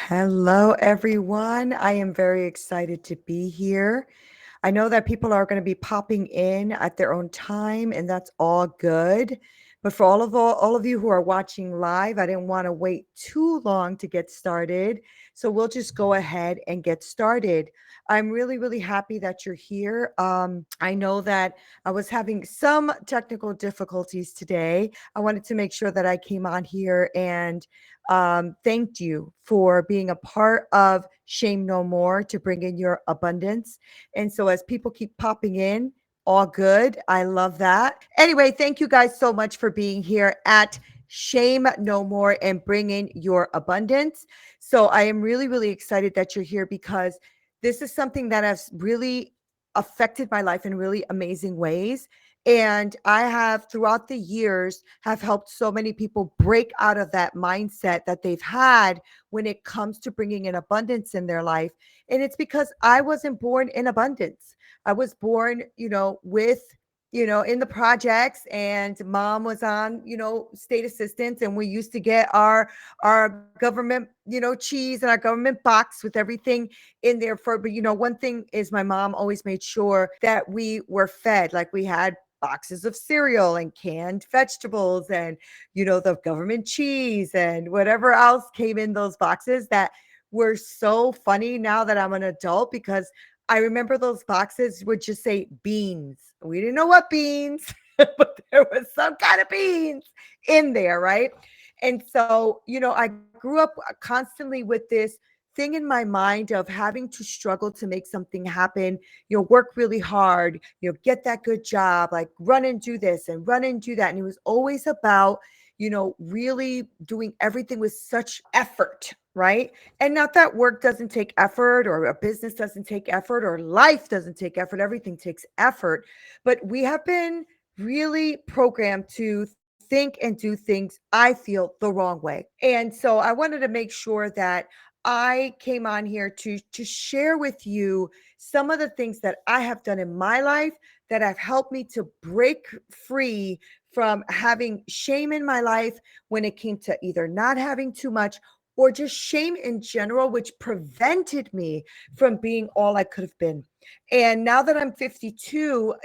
Hello, everyone. I am very excited to be here. I know that people are going to be popping in at their own time, and that's all good. But for all of you who are watching live, I didn't want to wait too long to get started. So we'll just go ahead and get started. I'm really, really happy that you're here. I know that I was having some technical difficulties today. I wanted to make sure that I came on here and thanked you for being a part of Shame No More to bring in your abundance. And so as people keep popping in, all good. I love that. Anyway, thank you guys so much for being here at Shame No More and bringing your abundance. So I am really, really excited that you're here because this is something that has really affected my life in really amazing ways. And I have throughout the years have helped so many people break out of that mindset that they've had when it comes to bringing in abundance in their life. And it's because I wasn't born in abundance. I was born, with, in the projects, and mom was on, state assistance, and we used to get our government, cheese and our government box with everything in there for, but one thing is my mom always made sure that we were fed, like we had boxes of cereal and canned vegetables and the government cheese and whatever else came in those boxes that were so funny now that I'm an adult, because I remember those boxes would just say beans. We didn't know what beans, but there was some kind of beans in there, right? And so, I grew up constantly with this thing in my mind of having to struggle to make something happen, work really hard, get that good job, like run and do this and run and do that. And it was always about, really doing everything with such effort, right? And not that work doesn't take effort, or a business doesn't take effort, or life doesn't take effort. Everything takes effort. But we have been really programmed to think and do things, I feel, the wrong way. And so I wanted to make sure that I came on here to share with you some of the things that I have done in my life that have helped me to break free from having shame in my life when it came to either not having too much or just shame in general, which prevented me from being all I could have been. And now that I'm 52,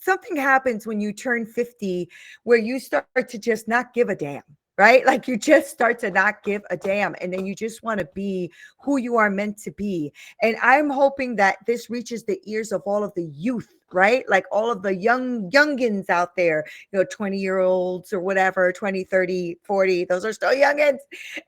something happens when you turn 50 where you start to just not give a damn, right? Like you just start to not give a damn, and then you just want to be who you are meant to be. And I'm hoping that this reaches the ears of all of the youth, right? Like all of the youngins out there, 20-year-olds or whatever, 20, 30, 40, those are still youngins.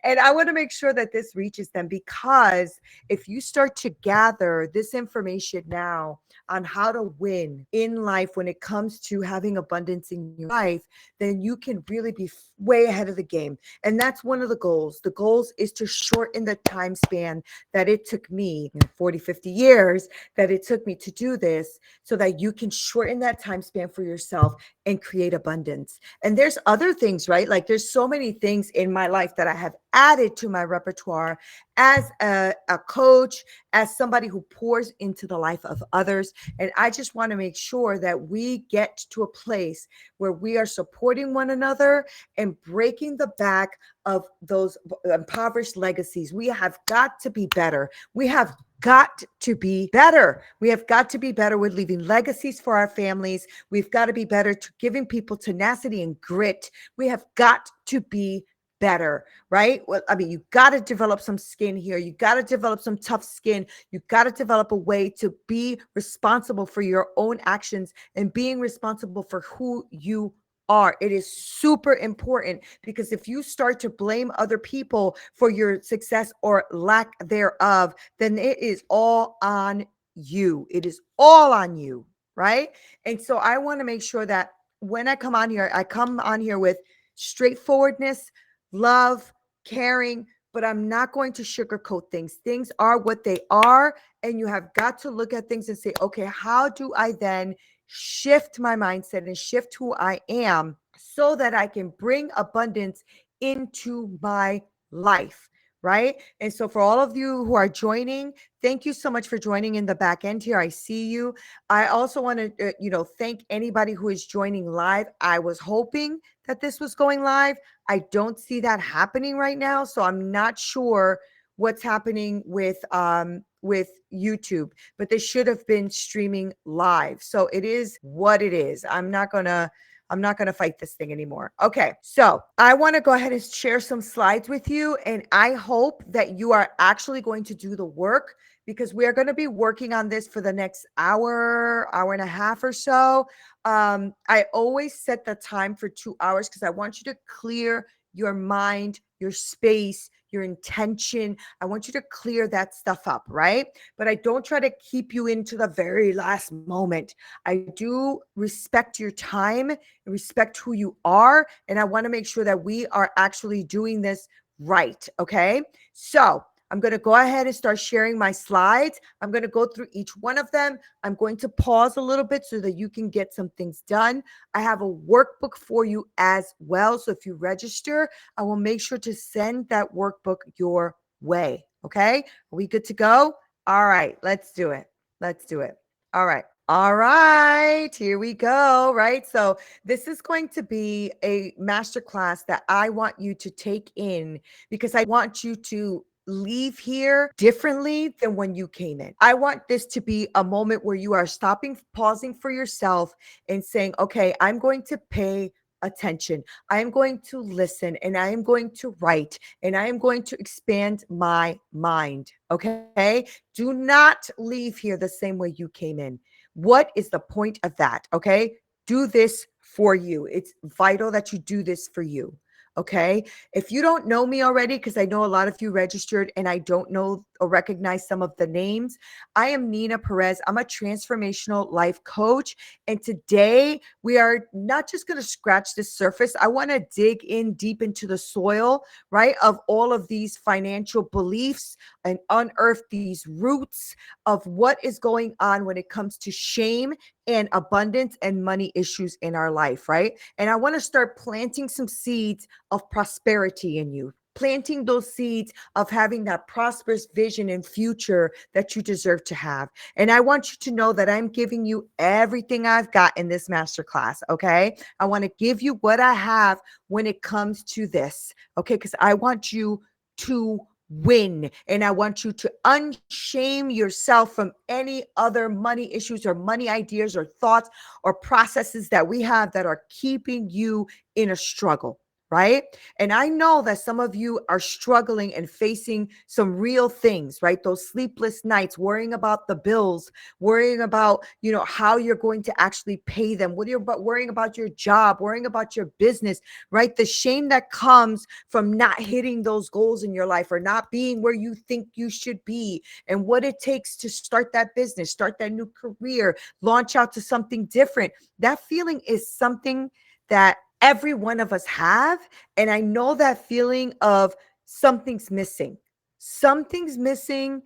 And I want to make sure that this reaches them, because if you start to gather this information now on how to win in life when it comes to having abundance in your life, then you can really be way ahead of the game. And that's one of the goals. The goals is to shorten the time span that it took me, 40, 50 years that it took me to do this, so that you can shorten that time span for yourself and create abundance. And there's other things, right? Like there's so many things in my life that I have added to my repertoire as a coach, as somebody who pours into the life of others. And I just want to make sure that we get to a place where we are supporting one another and breaking the back of those impoverished legacies. We have got to be better. We have got to be better. We have got to be better with leaving legacies for our families. We've got to be better to giving people tenacity and grit. We have got to be better, right? Well, I mean, you got to develop some skin here. You got to develop some tough skin. You got to develop a way to be responsible for your own actions and being responsible for who you are. It is super important, because if you start to blame other people for your success or lack thereof, then it is all on you. It is all on you, right? And so I want to make sure that when I come on here, I come on here with straightforwardness, love, caring, but I'm not going to sugarcoat things. Things are what they are, and you have got to look at things and say, okay, how do I then shift my mindset and shift who I am so that I can bring abundance into my life, right? And so for all of you who are joining, thank you so much for joining in the back end here. I see you. I also want to, thank anybody who is joining live. I was hoping that this was going live. I don't see that happening right now, so I'm not sure what's happening with YouTube, but this should have been streaming live. So it is what it is. I'm not going to fight this thing anymore. Okay. So I want to go ahead and share some slides with you. And I hope that you are actually going to do the work, because we are going to be working on this for the next hour and a half or so. I always set the time for 2 hours because I want you to clear your mind, your space, your intention. I want you to clear that stuff up, right? But I don't try to keep you into the very last moment. I do respect your time, respect who you are, and I want to make sure that we are actually doing this right. Okay. So I'm going to go ahead and start sharing my slides. I'm going to go through each one of them. I'm going to pause a little bit so that you can get some things done. I have a workbook for you as well. So if you register, I will make sure to send that workbook your way. Okay. Are we good to go? All right. Let's do it. Let's do it. All right. All right, here we go. Right. So this is going to be a masterclass that I want you to take in, because I want you to leave here differently than when you came in. I want this to be a moment where you are stopping, pausing for yourself and saying, okay, I'm going to pay attention. I am going to listen, and I am going to write, and I am going to expand my mind. Okay. Do not leave here the same way you came in. What is the point of that? Okay. Do this for you. It's vital that you do this for you. Okay. If you don't know me already, because I know a lot of you registered and I don't know or recognize some of the names, I am Neena Perez. I'm a transformational life coach. And today we are not just going to scratch the surface. I want to dig in deep into the soil, right, of all of these financial beliefs and unearth these roots of what is going on when it comes to shame and abundance and money issues in our life, right? And I want to start planting some seeds of prosperity in you, planting those seeds of having that prosperous vision and future that you deserve to have. And I want you to know that I'm giving you everything I've got in this masterclass. Okay. I want to give you what I have when it comes to this. Okay. Because I want you to win, and I want you to unshame yourself from any other money issues or money ideas or thoughts or processes that we have that are keeping you in a struggle. Right. And I know that some of you are struggling and facing some real things, right? Those sleepless nights, worrying about the bills, worrying about, how you're going to actually pay them, what you're about, worrying about your job, worrying about your business, right? The shame that comes from not hitting those goals in your life or not being where you think you should be, and what it takes to start that business, start that new career, launch out to something different. That feeling is something that every one of us have. And I know that feeling of something's missing. Something's missing,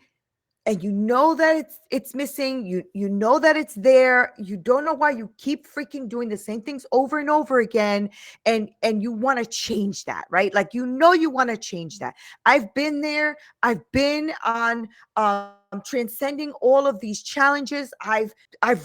and you know that it's missing. You know that it's there. You don't know why you keep freaking doing the same things over and over again, and you want to change that, right? Like, you want to change that. I've been there. I've been on transcending all of these challenges. I've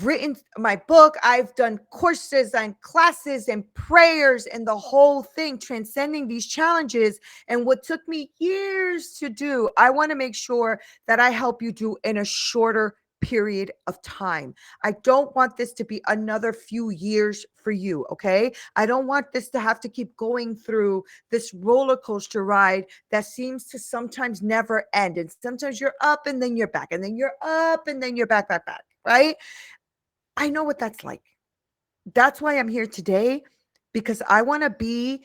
written my book. I've done courses and classes and prayers and the whole thing, transcending these challenges. And what took me years to do, I want to make sure that I help you do in a shorter period of time. I don't want this to be another few years for you. Okay. I don't want this to have to keep going through this roller coaster ride that seems to sometimes never end. And sometimes you're up and then you're back, and then you're up and then you're back, right? I know what that's like. That's why I'm here today, because I want to be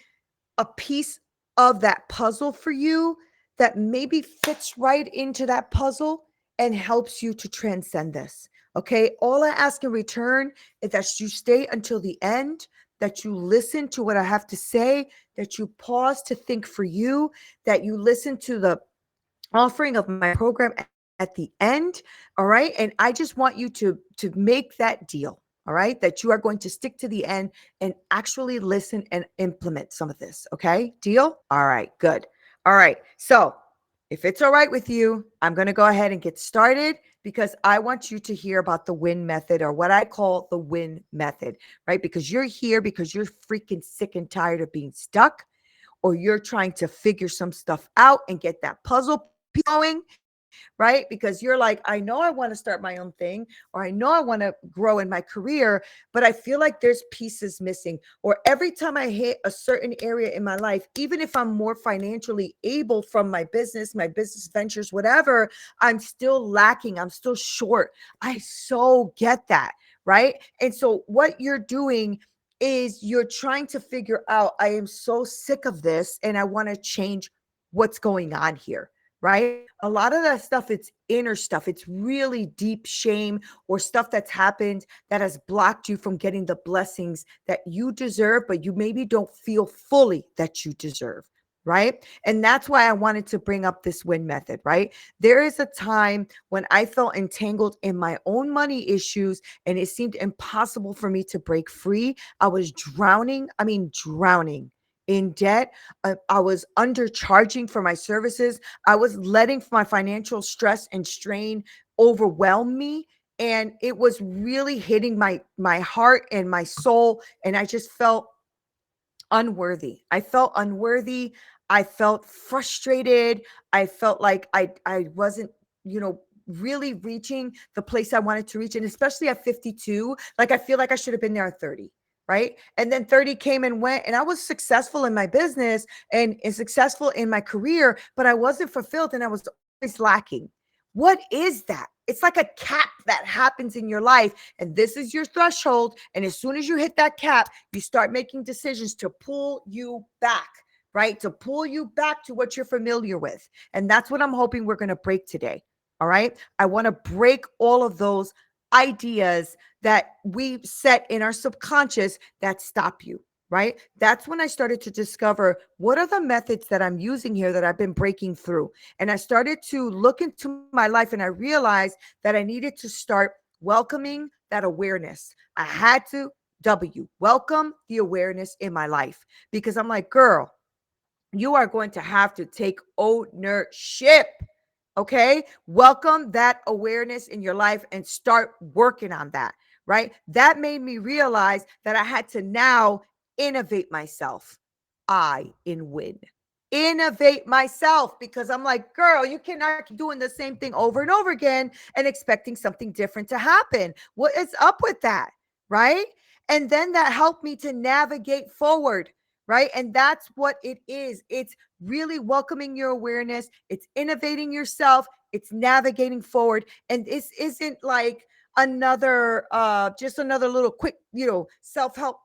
a piece of that puzzle for you that maybe fits right into that puzzle and helps you to transcend this. Okay. All I ask in return is that you stay until the end, that you listen to what I have to say, that you pause to think for you, that you listen to the offering of my program at the end. All right. And I just want you to make that deal. All right. That you are going to stick to the end and actually listen and implement some of this. Okay. Deal. All right. Good. All right. So If it's all right with you, I'm going to go ahead and get started because I want you to hear about the win method, or what I call the win method, right? Because you're here because you're freaking sick and tired of being stuck, or you're trying to figure some stuff out and get that puzzle going, right? Because you're like, I know I want to start my own thing, or I know I want to grow in my career, but I feel like there's pieces missing. Or every time I hit a certain area in my life, even if I'm more financially able from my business ventures, whatever, I'm still lacking. I'm still short. I so get that, right? And so what you're doing is you're trying to figure out, I am so sick of this and I want to change what's going on here, right? A lot of that stuff, it's inner stuff. It's really deep shame or stuff that's happened that has blocked you from getting the blessings that you deserve, but you maybe don't feel fully that you deserve. Right. And that's why I wanted to bring up this win method. Right. There is a time when I felt entangled in my own money issues and it seemed impossible for me to break free. I was drowning. I mean, drowning in debt. I was undercharging for my services. I was letting my financial stress and strain overwhelm me. And it was really hitting my heart and my soul. And I just felt unworthy. I felt unworthy. I felt frustrated. I felt like I wasn't, really reaching the place I wanted to reach. And especially at 52, like I feel like I should have been there at 30. Right. And then 30 came and went, and I was successful in my business and successful in my career, but I wasn't fulfilled and I was always lacking. What is that? It's like a cap that happens in your life, and this is your threshold. And as soon as you hit that cap, you start making decisions to pull you back, right? To pull you back to what you're familiar with. And that's what I'm hoping we're going to break today. All right. I want to break all of those ideas that we set in our subconscious that stop you. Right. That's when I started to discover what are the methods that I'm using here that I've been breaking through. And I started to look into my life and I realized that I needed to start welcoming that awareness. I had to welcome the awareness in my life, because I'm like, girl, you are going to have to take ownership. Okay. Welcome that awareness in your life and start working on that. Right. That made me realize that I had to now innovate myself. Win. Innovate myself, because I'm like, girl, you cannot keep doing the same thing over and over again and expecting something different to happen. What is up with that? Right. And then that helped me to navigate forward. Right. And that's what it is. It's really welcoming your awareness. It's innovating yourself. It's navigating forward. And this isn't like just another little quick, self-help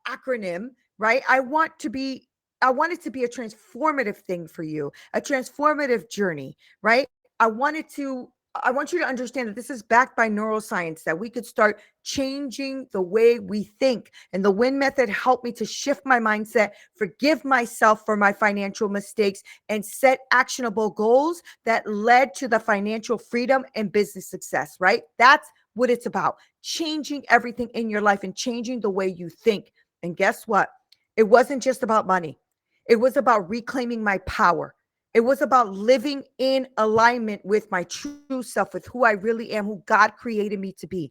acronym, right? I want it to be a transformative thing for you, a transformative journey, right? I want you to understand that this is backed by neuroscience, that we could start changing the way we think. And the WIN method helped me to shift my mindset, forgive myself for my financial mistakes, and set actionable goals that led to the financial freedom and business success, right? That's what it's about. Changing everything in your life and changing the way you think. And guess what? It wasn't just about money. It was about reclaiming my power. It was about living in alignment with my true self, with who I really am, who God created me to be.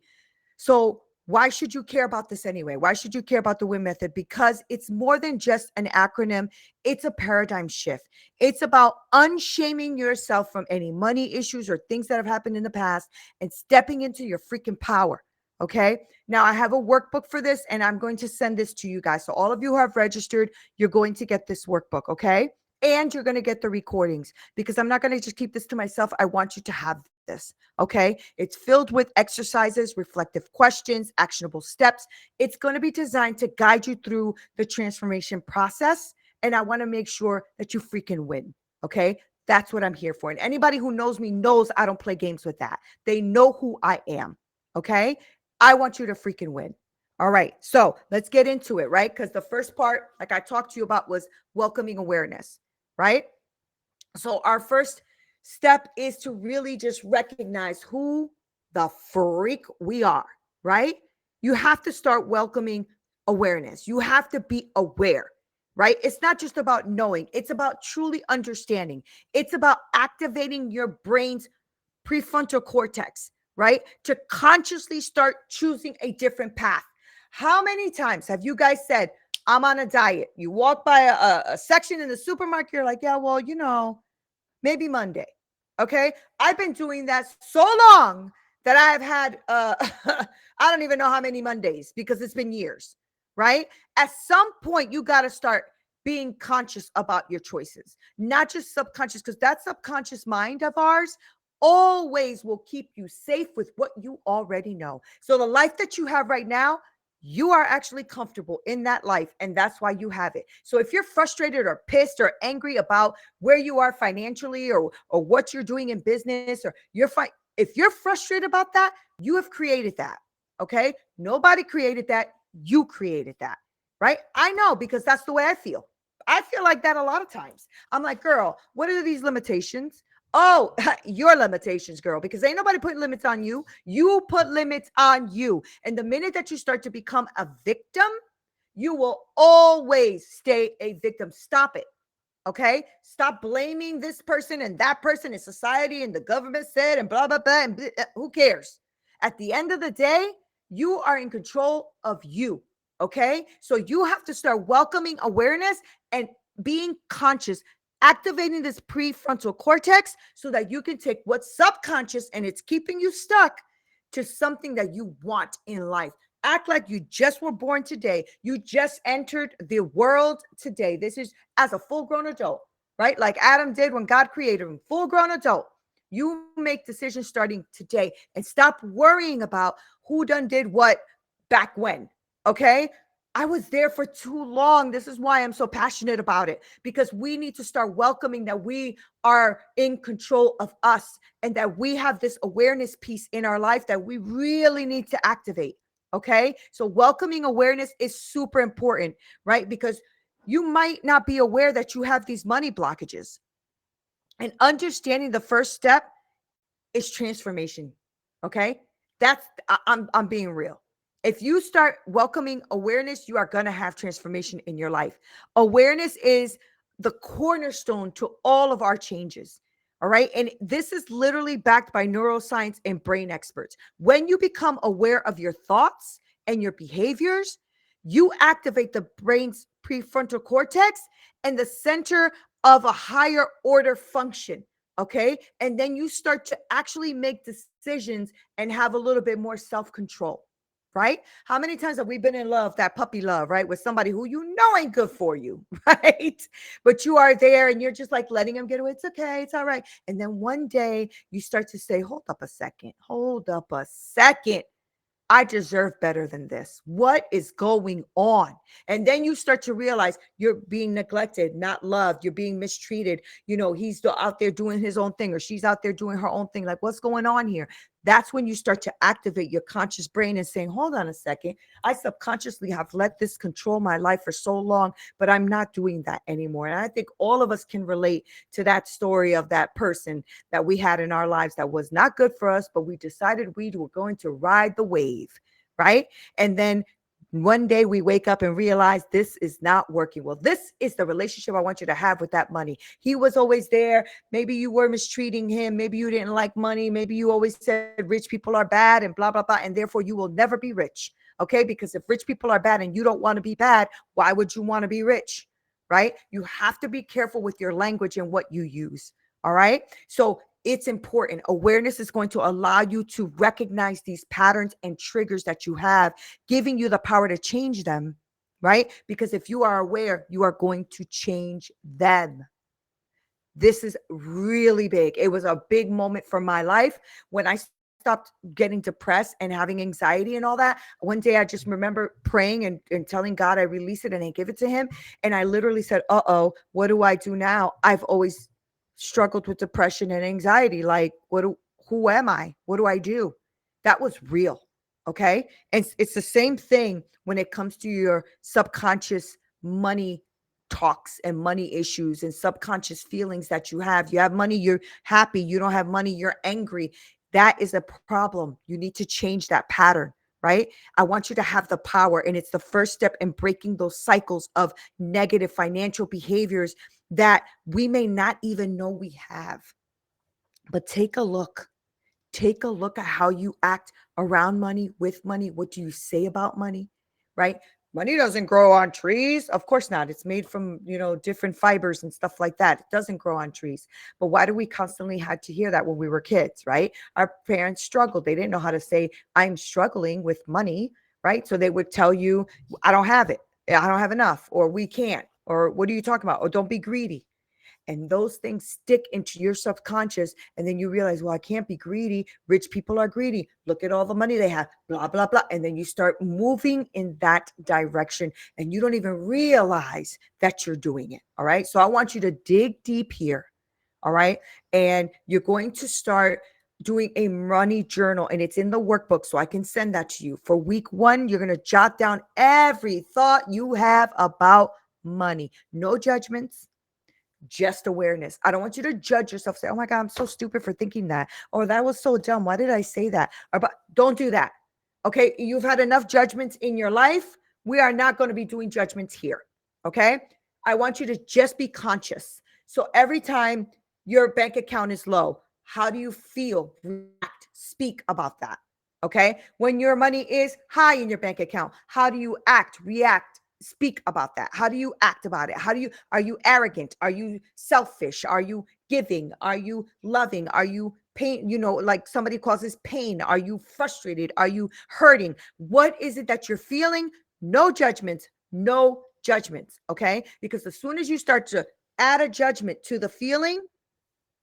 So why should you care about this anyway? Why should you care about the WIN method? Because it's more than just an acronym. It's a paradigm shift. It's about unshaming yourself from any money issues or things that have happened in the past and stepping into your freaking power. Okay. Now I have a workbook for this and I'm going to send this to you guys. So all of you who have registered, you're going to get this workbook. Okay. And you're going to get the recordings, because I'm not going to just keep this to myself. I want you to have this. Okay. It's filled with exercises, reflective questions, actionable steps. It's going to be designed to guide you through the transformation process. And I want to make sure that you freaking win. Okay. That's what I'm here for. And anybody who knows me knows I don't play games with that. They know who I am. Okay. I want you to freaking win. All right. So let's get into it, right? Because the first part, like I talked to you about, was welcoming awareness, right? So our first step is to really just recognize who the freak we are, right? You have to start welcoming awareness. You have to be aware. right? It's not just about knowing, it's about truly understanding. It's about activating your brain's prefrontal cortex, right? To consciously start choosing a different path. How many times have you guys said, I'm on a diet? You walk by a section in the supermarket, you're like, yeah, well, maybe Monday. Okay. I've been doing that so long that I've had, I don't even know how many Mondays because it's been years, right? At some point, you got to start being conscious about your choices, not just subconscious, because that subconscious mind of ours always will keep you safe with what you already know. So the life that you have right now, you are actually comfortable in that life, and that's why you have it. So if you're frustrated or pissed or angry about where you are financially, or what you're doing in business, or if you're frustrated about that, you have created that. Okay? Nobody created that. You created that. Right? I know, because that's the way I feel. I feel like that a lot of times. I'm like, girl, what are these limitations? Oh, your limitations, girl, because ain't nobody putting limits on you. You put limits on you. And the minute that you start to become a victim, you will always stay a victim. Stop it. Okay. Stop blaming this person and that person in society and the government said and blah, blah, blah. And who cares? At the end of the day, you are in control of you. Okay. So you have to start welcoming awareness and being conscious, activating this prefrontal cortex so that you can take what's subconscious and it's keeping you stuck to something that you want in life. Act like you just were born today. You just entered the world today. This is as a full grown adult, right? Like Adam did when God created him, full grown adult. You make decisions starting today and stop worrying about who done did what back when. Okay. I was there for too long. This is why I'm so passionate about it, because we need to start welcoming that we are in control of us and that we have this awareness piece in our life that we really need to activate. Okay. So welcoming awareness is super important, right? Because you might not be aware that you have these money blockages, and understanding the first step is transformation. Okay. I'm being real. If you start welcoming awareness, you are going to have transformation in your life. Awareness is the cornerstone to all of our changes. All right. And this is literally backed by neuroscience and brain experts. When you become aware of your thoughts and your behaviors, you activate the brain's prefrontal cortex and the center of a higher order function. Okay. And then you start to actually make decisions and have a little bit more self control. Right? How many times have we been in love, that puppy love, right? With somebody who you know ain't good for you, right? But you are there and you're just like letting them get away. It's okay. It's all right. And then one day you start to say, hold up a second. Hold up a second. I deserve better than this. What is going on? And then you start to realize you're being neglected, not loved. You're being mistreated. He's out there doing his own thing, or she's out there doing her own thing. Like, what's going on here? That's when you start to activate your conscious brain and saying, hold on a second. I subconsciously have let this control my life for so long, but I'm not doing that anymore. And I think all of us can relate to that story of that person that we had in our lives that was not good for us, but we decided we were going to ride the wave, right? And then one day we wake up and realize this is not working. Well, this is the relationship I want you to have with that money. He was always there. Maybe you were mistreating him. Maybe you didn't like money. Maybe you always said rich people are bad and blah, blah, blah. And therefore you will never be rich. Okay. Because if rich people are bad and you don't want to be bad, why would you want to be rich? Right? You have to be careful with your language and what you use. All right. So it's important. Awareness is going to allow you to recognize these patterns and triggers that you have, giving you the power to change them, right? Because if you are aware, you are going to change them. This is really big. It was a big moment for my life when I stopped getting depressed and having anxiety and all that. One day I just remember praying and telling God I release it and I give it to him. And I literally said, what do I do now? I've always struggled with depression and anxiety. Like, who am I? What do I do? That was real. Okay. And it's the same thing when it comes to your subconscious money talks and money issues and subconscious feelings that you have. You have money, you're happy. You don't have money, you're angry. That is a problem. You need to change that pattern. right? I want you to have the power. And it's the first step in breaking those cycles of negative financial behaviors that we may not even know we have. But take a look. Take a look at how you act around money, with money. What do you say about money, right? Money doesn't grow on trees. Of course not. It's made from, different fibers and stuff like that. It doesn't grow on trees. But why do we constantly had to hear that when we were kids, right? Our parents struggled. They didn't know how to say, I'm struggling with money, right? So they would tell you, I don't have it. I don't have enough, or we can't, or what are you talking about? Or don't be greedy. And those things stick into your subconscious. And then you realize, well, I can't be greedy. Rich people are greedy. Look at all the money they have, blah, blah, blah. And then you start moving in that direction and you don't even realize that you're doing it. All right. So I want you to dig deep here. All right. And you're going to start doing a money journal, and it's in the workbook. So I can send that to you. For week 1, you're going to jot down every thought you have about money. No judgments, just awareness. I don't want you to judge yourself, say, oh my God, I'm so stupid for thinking that, or that was so dumb, why did I say that? Or, but don't do that. Okay, you've had enough judgments in your life. We are not going to be doing judgments here. Okay, I want you to just be conscious. So every time your bank account is low, how do you feel? React, speak about that. Okay, when your money is high in your bank account, how do you act, react, speak about that? How do you act about it? Are you arrogant? Are you selfish? Are you giving? Are you loving? Are you pain? Like somebody causes pain. Are you frustrated? Are you hurting? What is it that you're feeling? No judgments, no judgments. Okay. Because as soon as you start to add a judgment to the feeling,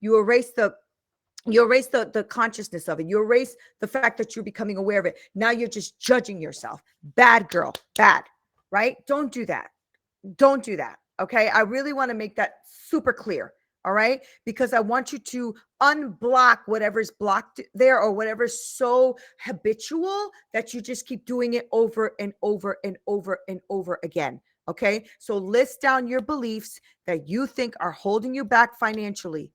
you erase the consciousness of it. You erase the fact that you're becoming aware of it. Now you're just judging yourself. Bad girl, bad, right? Don't do that. Don't do that. Okay. I really want to make that super clear. All right. Because I want you to unblock whatever's blocked there, or whatever's so habitual that you just keep doing it over and over and over and over again. Okay. So list down your beliefs that you think are holding you back financially.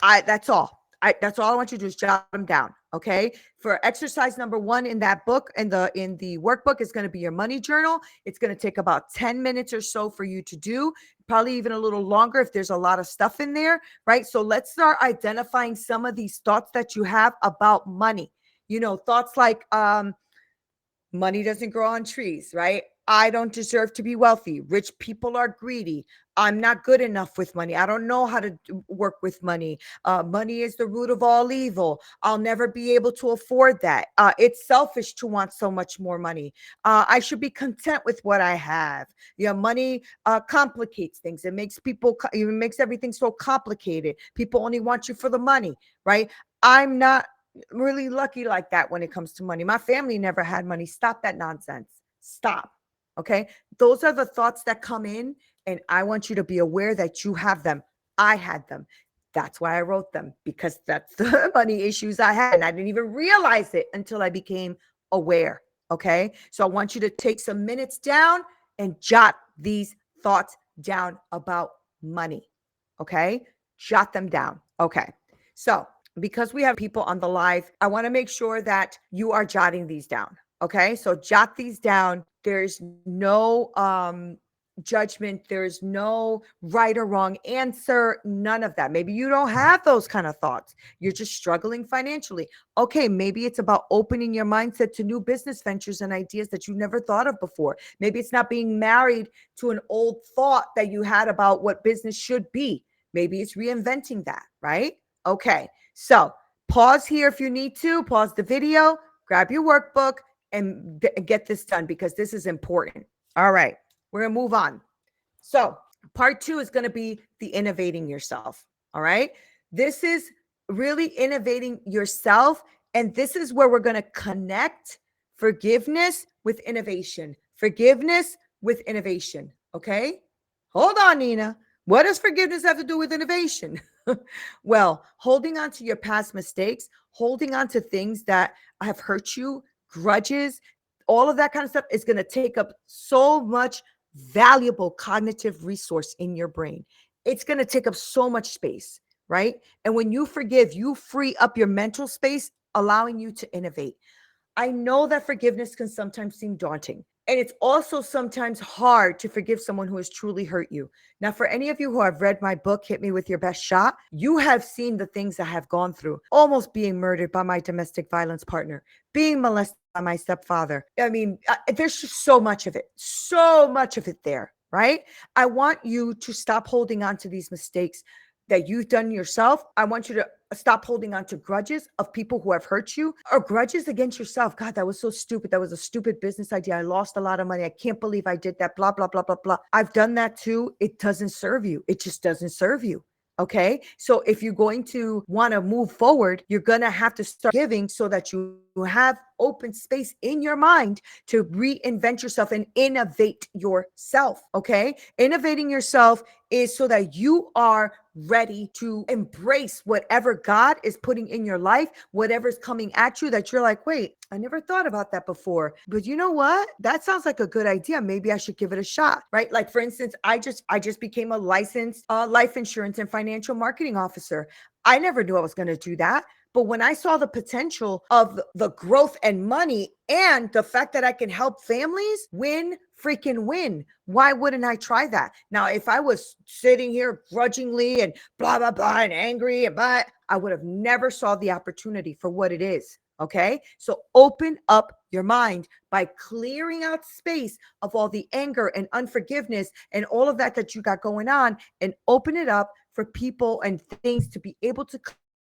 That's all. That's all I want you to do is jot them down. Okay. For exercise number 1 in that book, in the workbook, is going to be your money journal. It's going to take about 10 minutes or so for you to do, probably even a little longer if there's a lot of stuff in there. Right. So let's start identifying some of these thoughts that you have about money. Thoughts like, money doesn't grow on trees, right? I don't deserve to be wealthy. Rich people are greedy. I'm not good enough with money. I don't know how to work with money. Money is the root of all evil. I'll never be able to afford that. It's selfish to want so much more money. I should be content with what I have. Money complicates things. It makes everything so complicated. People only want you for the money, right? I'm not really lucky like that when it comes to money. My family never had money. Stop that nonsense. Stop. Okay. Those are the thoughts that come in, and I want you to be aware that you have them. I had them. That's why I wrote them, because that's the money issues I had. And I didn't even realize it until I became aware. Okay. So I want you to take some minutes down and jot these thoughts down about money. Okay. Jot them down. Okay. So because we have people on the live, I want to make sure that you are jotting these down. Okay. So jot these down. There's no judgment. There's no right or wrong answer. None of that. Maybe you don't have those kind of thoughts. You're just struggling financially. Okay. Maybe it's about opening your mindset to new business ventures and ideas that you never thought of before. Maybe it's not being married to an old thought that you had about what business should be. Maybe it's reinventing that, right? Okay. So pause here if you need to. Pause the video, grab your workbook, and get this done, because this is important. All right. We're going to move on. So part 2 is going to be the innovating yourself. All right. This is really innovating yourself. And this is where we're going to connect forgiveness with innovation. Forgiveness with innovation. Okay. Hold on, Neena. What does forgiveness have to do with innovation? Well, holding on to your past mistakes, holding on to things that have hurt you, grudges, all of that kind of stuff is going to take up so much valuable cognitive resource in your brain. It's going to take up so much space, right? And when you forgive, you free up your mental space, allowing you to innovate. I know that forgiveness can sometimes seem daunting. And it's also sometimes hard to forgive someone who has truly hurt you. Now, for any of you who have read my book, Hit Me With Your Best Shot, you have seen the things I have gone through, almost being murdered by my domestic violence partner, being molested by my stepfather. I mean, there's just so much of it there, right? I want you to stop holding on to these mistakes that you've done yourself. I want you to stop holding on to grudges of people who have hurt you, or grudges against yourself. God, that was so stupid. That was a stupid business idea. I lost a lot of money. I can't believe I did that. Blah, blah, blah, blah, blah. I've done that too. It doesn't serve you. It just doesn't serve you. Okay. So if you're going to want to move forward, you're going to have to start giving so that you have open space in your mind to reinvent yourself and innovate yourself. Okay. Innovating yourself is so that you are ready to embrace whatever God is putting in your life, whatever's coming at you that you're like, wait, I never thought about that before. But you know what? That sounds like a good idea. Maybe I should give it a shot, right? Like for instance, I just became a licensed life insurance and financial marketing officer. I never knew I was going to do that. But when I saw the potential of the growth and money and the fact that I can help families freaking win, why wouldn't I try that? Now, if I was sitting here grudgingly and blah, blah, blah, and angry, but I would have never saw the opportunity for what it is. Okay. So open up your mind by clearing out space of all the anger and unforgiveness and all of that you got going on, and open it up for people and things to be able to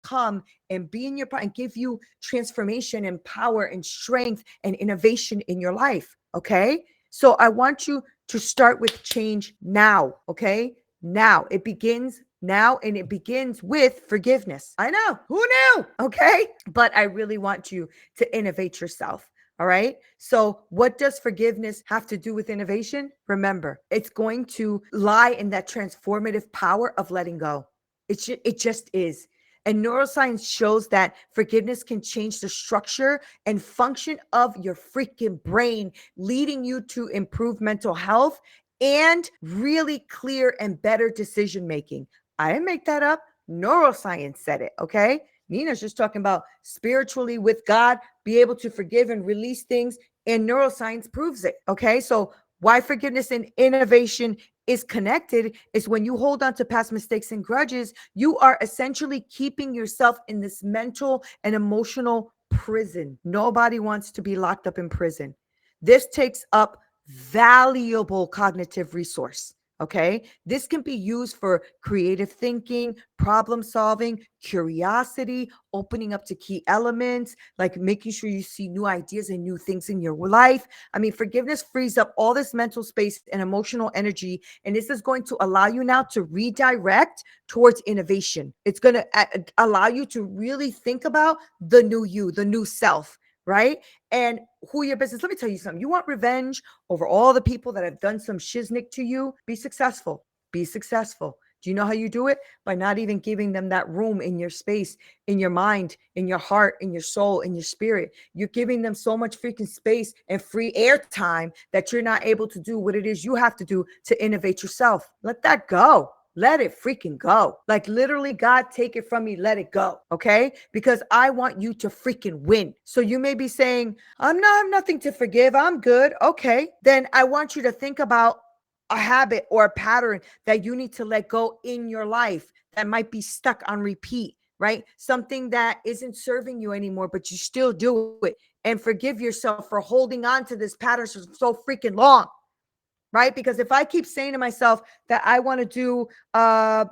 come and be in your part and give you transformation and power and strength and innovation in your life. Okay. So I want you to start with change now. Okay. Now it begins now, and it begins with forgiveness. I know, who knew? Okay. But I really want you to innovate yourself. All right. So what does forgiveness have to do with innovation? Remember, it's going to lie in that transformative power of letting go. It just is. And neuroscience shows that forgiveness can change the structure and function of your freaking brain, leading you to improve mental health and really clear and better decision making. I didn't make that up. Neuroscience said it. Okay. Neena's just talking about spiritually with God, be able to forgive and release things, and neuroscience proves it. Okay. So why forgiveness and innovation is connected is when you hold on to past mistakes and grudges, you are essentially keeping yourself in this mental and emotional prison. Nobody wants to be locked up in prison. This takes up valuable cognitive resource. Okay. This can be used for creative thinking, problem solving, curiosity, opening up to key elements, like making sure you see new ideas and new things in your life. I mean, forgiveness frees up all this mental space and emotional energy. And this is going to allow you now to redirect towards innovation. It's going to allow you to really think about the new you, the new self, right? And who your business. Let me tell you something. You want revenge over all the people that have done some shiznick to you? Be successful. Be successful. Do you know how you do it? By not even giving them that room in your space, in your mind, in your heart, in your soul, in your spirit. You're giving them so much freaking space and free airtime that you're not able to do what it is you have to do to innovate yourself. Let that go. Let it freaking go. Like literally, God, take it from me. Let it go. Okay. Because I want you to freaking win. So you may be saying, I have nothing to forgive. I'm good. Okay. Then I want you to think about a habit or a pattern that you need to let go in your life that might be stuck on repeat, right? Something that isn't serving you anymore, but you still do it, and forgive yourself for holding on to this pattern so freaking long. Right? Because if I keep saying to myself that I want to do, I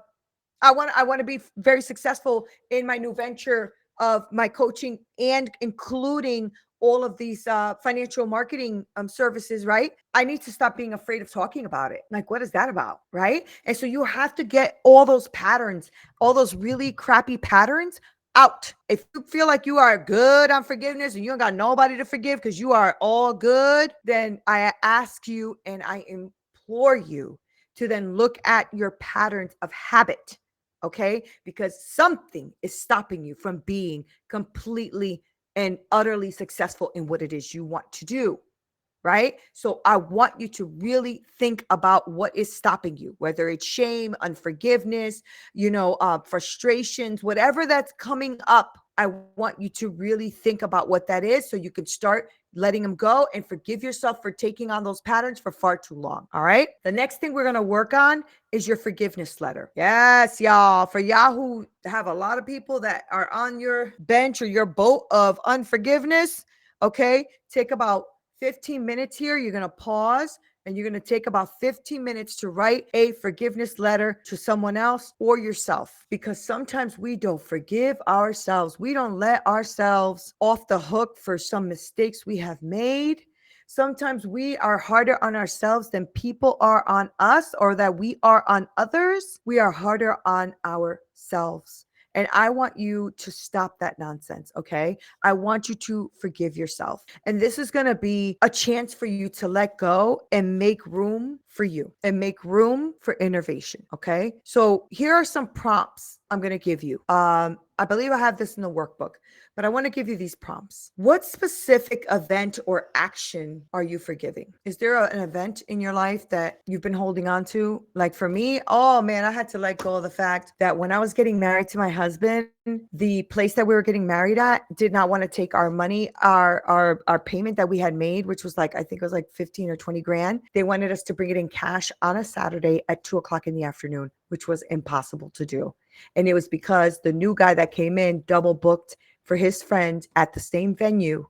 want to be very successful in my new venture of my coaching and including all of these financial marketing services, right? I need to stop being afraid of talking about it. Like, what is that about? Right? And so you have to get all those patterns, all those really crappy patterns out. If you feel like you are good on forgiveness and you don't got nobody to forgive because you are all good, then I ask you and I implore you to then look at your patterns of habit. Okay. Because something is stopping you from being completely and utterly successful in what it is you want to do. Right? So I want you to really think about what is stopping you, whether it's shame, unforgiveness, frustrations, whatever that's coming up. I want you to really think about what that is so you can start letting them go and forgive yourself for taking on those patterns for far too long. All right. The next thing we're going to work on is your forgiveness letter. Yes, y'all. For y'all who have a lot of people that are on your bench or your boat of unforgiveness, okay, take about 15 minutes here. You're going to pause and you're going to take about 15 minutes to write a forgiveness letter to someone else or yourself, because sometimes we don't forgive ourselves. We don't let ourselves off the hook for some mistakes we have made. Sometimes we are harder on ourselves than people are on us, or that we are on others. We are harder on ourselves. And I want you to stop that nonsense, okay? I want you to forgive yourself. And this is going to be a chance for you to let go and make room for you and make room for innovation, okay? So here are some prompts I'm going to give you. I believe I have this in the workbook, but I want to give you these prompts. What specific event or action are you forgiving? Is there an event in your life that you've been holding on to? Like for me, oh man, I had to let go of the fact that when I was getting married to my husband, the place that we were getting married at did not want to take our money, our payment that we had made, which was like, I think it was like 15 or 20 grand. They wanted us to bring it in cash on a Saturday at 2:00 in the afternoon, which was impossible to do. And it was because the new guy that came in double booked for his friend at the same venue,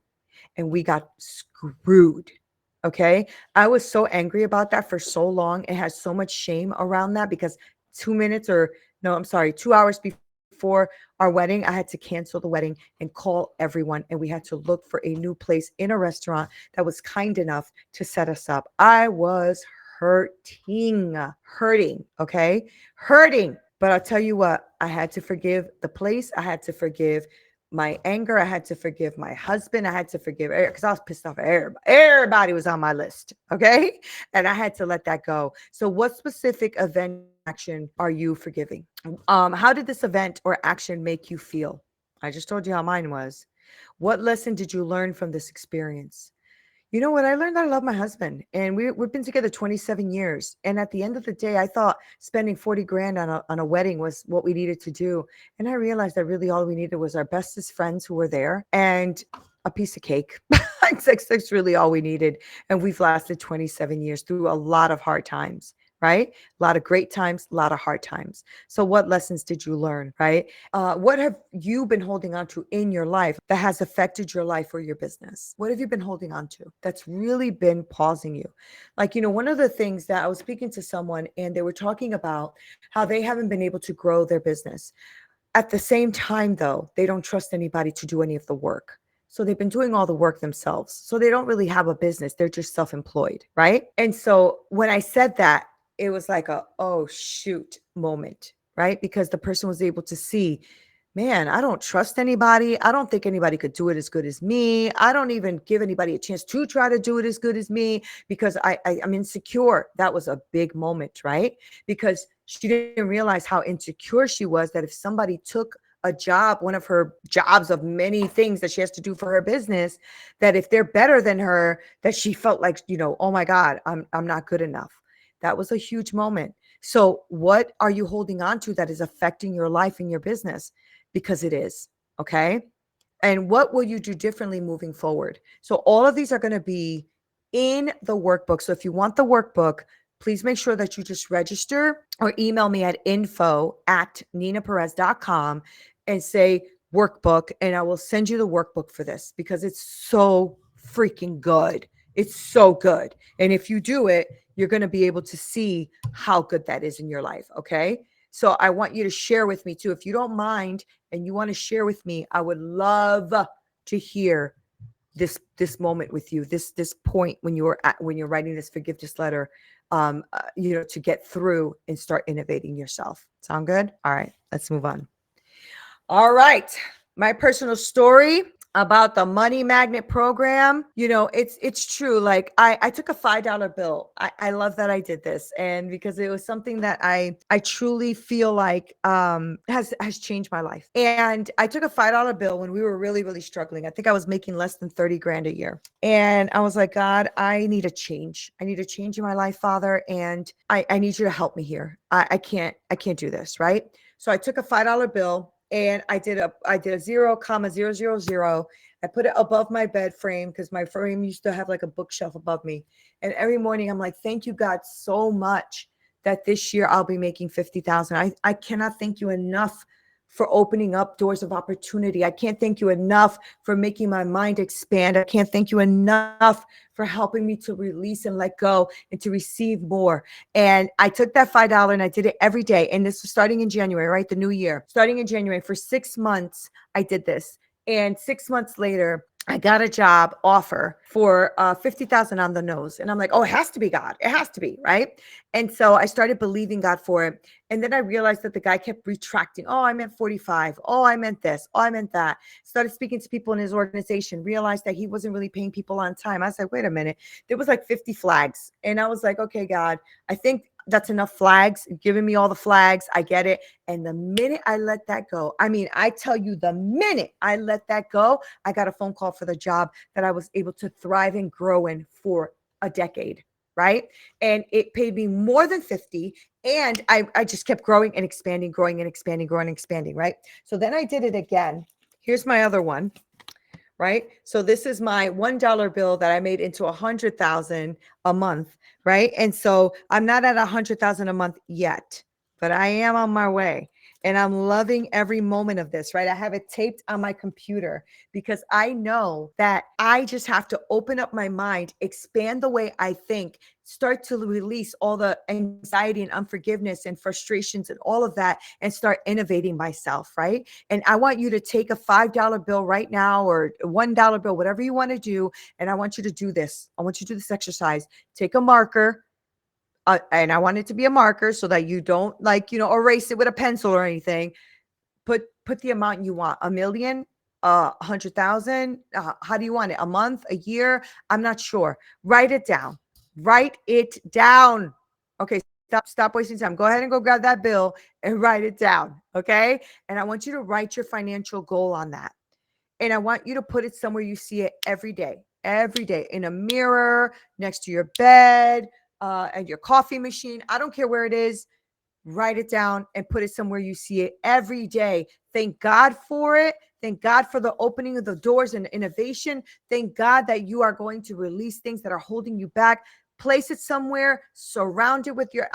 and we got screwed. Okay. I was so angry about that for so long. It has so much shame around that because 2 hours before our wedding, I had to cancel the wedding and call everyone. And we had to look for a new place in a restaurant that was kind enough to set us up. I was hurting, okay? Hurting. But I'll tell you what, I had to forgive the place. I had to forgive my anger. I had to forgive my husband. I had to forgive because I was pissed off at everybody. Everybody was on my list. Okay. And I had to let that go. So what specific event action are you forgiving? How did this event or action make you feel? I just told you how mine was. What lesson did you learn from this experience? You know what? I learned that I love my husband, and we've been together 27 years. And at the end of the day, I thought spending 40 grand on a wedding was what we needed to do. And I realized that really all we needed was our bestest friends who were there and a piece of cake. That's really all we needed. And we've lasted 27 years through a lot of hard times, right? A lot of great times, a lot of hard times. So what lessons did you learn, right? What have you been holding on to in your life that has affected your life or your business? What have you been holding on to that's really been pausing you? Like, one of the things that I was speaking to someone and they were talking about how they haven't been able to grow their business. At the same time, though, they don't trust anybody to do any of the work. So they've been doing all the work themselves. So they don't really have a business. They're just self-employed, right? And so when I said that, it was like oh shoot moment, right? Because the person was able to see, man, I don't trust anybody. I don't think anybody could do it as good as me. I don't even give anybody a chance to try to do it as good as me because I'm insecure. That was a big moment, right? Because she didn't realize how insecure she was, that if somebody took a job, one of her jobs of many things that she has to do for her business, that if they're better than her, that she felt like, oh my God, I'm not good enough. That was a huge moment. So what are you holding on to that is affecting your life and your business? Because it is, okay? And what will you do differently moving forward? So all of these are going to be in the workbook. So if you want the workbook, please make sure that you just register or email me at info@neenaperez.com and say workbook, and I will send you the workbook for this because it's so freaking good. It's so good. And if you do it, you're going to be able to see how good that is in your life. Okay. So I want you to share with me too. If you don't mind and you want to share with me, I would love to hear this moment with you, this point when you're writing this forgiveness letter, to get through and start innovating yourself. Sound good? All right, let's move on. All right. My personal story about the money magnet program. It's true. Like I took a $5 bill. I love that I did this. And because it was something that I truly feel like has changed my life. And I took a $5 bill when we were really, really struggling. I think I was making less than 30 grand a year. And I was like, God, I need a change. I need a change in my life, Father. And I need you to help me here. I can't do this. Right. So I took a $5 bill and I did a 0,000. I put it above my bed frame because my frame used to have like a bookshelf above me. And every morning I'm like, thank you, God, so much that this year I'll be making 50,000. I cannot thank you enough for opening up doors of opportunity. I can't thank you enough for making my mind expand. I can't thank you enough for helping me to release and let go and to receive more. And I took that $5 and I did it every day. And this was starting in January, right? The new year. Starting in January for 6 months, I did this. And 6 months later, I got a job offer for 50,000 on the nose. And I'm like, oh, it has to be God. It has to be, right? And so I started believing God for it. And then I realized that the guy kept retracting. Oh, I meant 45. Oh, I meant this. Oh, I meant that. Started speaking to people in his organization, realized that he wasn't really paying people on time. I said, wait a minute. There was like 50 flags. And I was like, okay, God, I think that's enough flags. Giving me all the flags. I get it. And the minute I let that go, I mean, I tell you, the minute I let that go, I got a phone call for the job that I was able to thrive and grow in for a decade. Right. And it paid me more than 50. And I just kept growing and expanding, growing and expanding, growing and expanding. Right. So then I did it again. Here's my other one. Right. So this is my $1 bill that I made into 100,000 a month. Right. And so I'm not at 100,000 a month yet, but I am on my way. And I'm loving every moment of this, right? I have it taped on my computer because I know that I just have to open up my mind, expand the way I think, start to release all the anxiety and unforgiveness and frustrations and all of that, and start innovating myself, right? And I want you to take a $5 bill right now or a $1 bill, whatever you want to do. And I want you to do this. I want you to do this exercise. Take a marker. And I want it to be a marker so that you don't erase it with a pencil or anything. Put the amount you want, 1,000,000, 100,000. How do you want it? A month, a year? I'm not sure. Write it down. Write it down. Okay. Stop wasting time. Go ahead and go grab that bill and write it down. Okay. And I want you to write your financial goal on that. And I want you to put it somewhere you see it every day, in a mirror, next to your bed, and your coffee machine. I don't care where it is. Write it down and put it somewhere you see it every day. Thank God for it. Thank God for the opening of the doors and innovation. Thank God that you are going to release things that are holding you back. Place it somewhere, surround it with your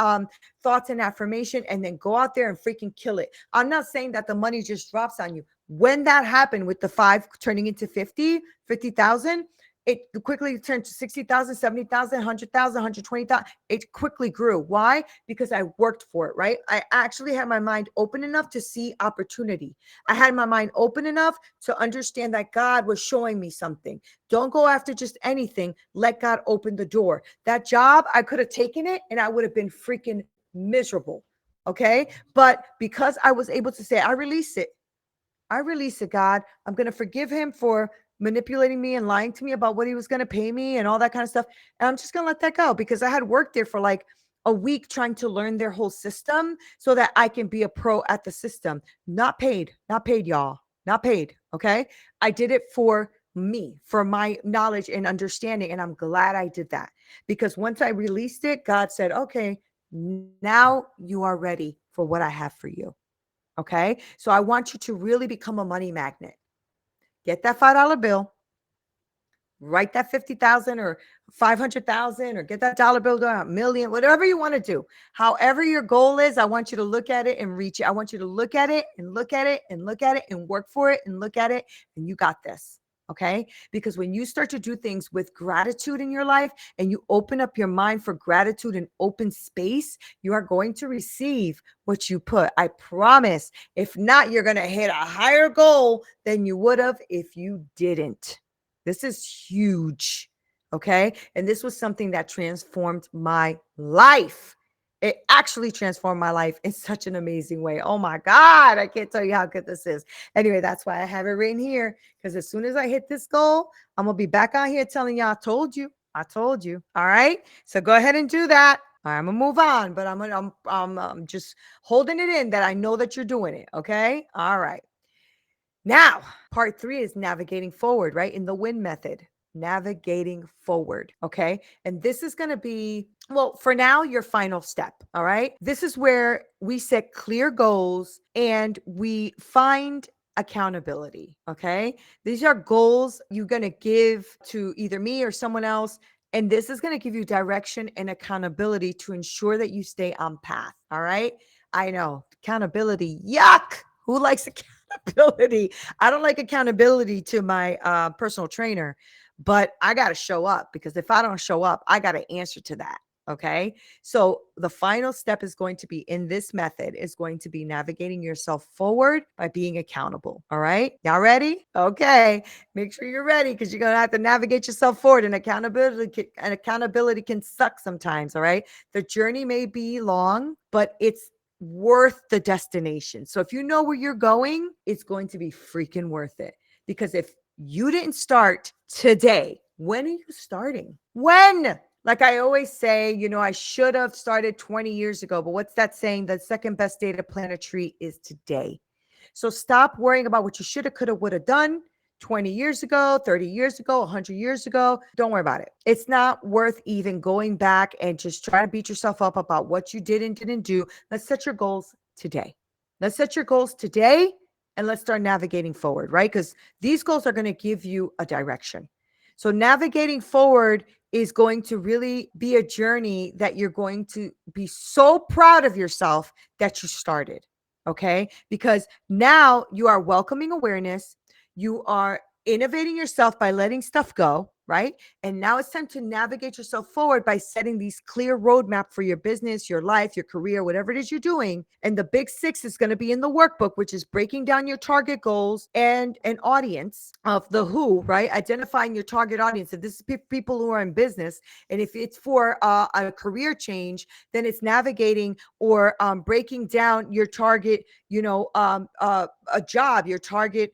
thoughts and affirmation, and then go out there and freaking kill it. I'm not saying that the money just drops on you. When that happened with the 5 turning into 50,000, it quickly turned to 60,000, 70,000, 100,000, 120,000. It quickly grew. Why? Because I worked for it, right? I actually had my mind open enough to see opportunity. I had my mind open enough to understand that God was showing me something. Don't go after just anything. Let God open the door. That job, I could have taken it and I would have been freaking miserable. Okay. But because I was able to say, I release it. I release it, God. I'm going to forgive him for manipulating me and lying to me about what he was going to pay me and all that kind of stuff. And I'm just going to let that go because I had worked there for like a week trying to learn their whole system so that I can be a pro at the system. Not paid, y'all. Not paid. Okay. I did it for me, for my knowledge and understanding. And I'm glad I did that because once I released it, God said, okay, now you are ready for what I have for you. Okay. So I want you to really become a money magnet. Get that $5 bill, write that 50,000 or 500,000, or get that dollar bill to a million, whatever you want to do. However your goal is, I want you to look at it and reach it. I want you to look at it and look at it and look at it and work for it and look at it. And you got this. Okay. Because when you start to do things with gratitude in your life and you open up your mind for gratitude and open space, you are going to receive what you put. I promise. If not, you're going to hit a higher goal than you would have if you didn't. This is huge. Okay. And this was something that transformed my life. It actually transformed my life in such an amazing way. Oh my God. I can't tell you how good this is. Anyway, that's why I have it written here. Because as soon as I hit this goal, I'm going to be back on here telling you, I told you. I told you. All right. So go ahead and do that. All right, I'm going to move on, but I'm just holding it in that I know that you're doing it. Okay. All right. Now, part 3 is navigating forward, right? In the win method. navigating forward. Okay. And this is going to be, well, for now, your final step. All right. This is where we set clear goals and we find accountability. Okay. These are goals you're going to give to either me or someone else. And this is going to give you direction and accountability to ensure that you stay on path. All right. I know accountability. Yuck. Who likes accountability? I don't like accountability to my personal trainer, but I got to show up, because if I don't show up, I got to answer to that. Okay. So the final step is going to be in this method is going to be navigating yourself forward by being accountable. All right. Y'all ready? Okay. Make sure you're ready, because you're going to have to navigate yourself forward, and accountability can suck sometimes. All right. The journey may be long, but it's worth the destination. So if you know where you're going, it's going to be freaking worth it. Because if you didn't start today, when are you starting? When? Like I always say, I should have started 20 years ago, but what's that saying? The second best day to plant a tree is today. So stop worrying about what you should have, could have, would have done 20 years ago, 30 years ago, 100 years ago. Don't worry about it. It's not worth even going back and just trying to beat yourself up about what you did and didn't do. Let's set your goals today. Let's set your goals today and let's start navigating forward, right? Because these goals are going to give you a direction. So navigating forward is going to really be a journey that you're going to be so proud of yourself that you started. Okay. Because now you are welcoming awareness. You are innovating yourself by letting stuff go, right? And now it's time to navigate yourself forward by setting these clear roadmap for your business, your life, your career, whatever it is you're doing. And the big 6 is going to be in the workbook, which is breaking down your target goals and an audience of the who, right? Identifying your target audience. If this is people who are in business, and if it's for a career change, then it's navigating or breaking down your target, a job, your target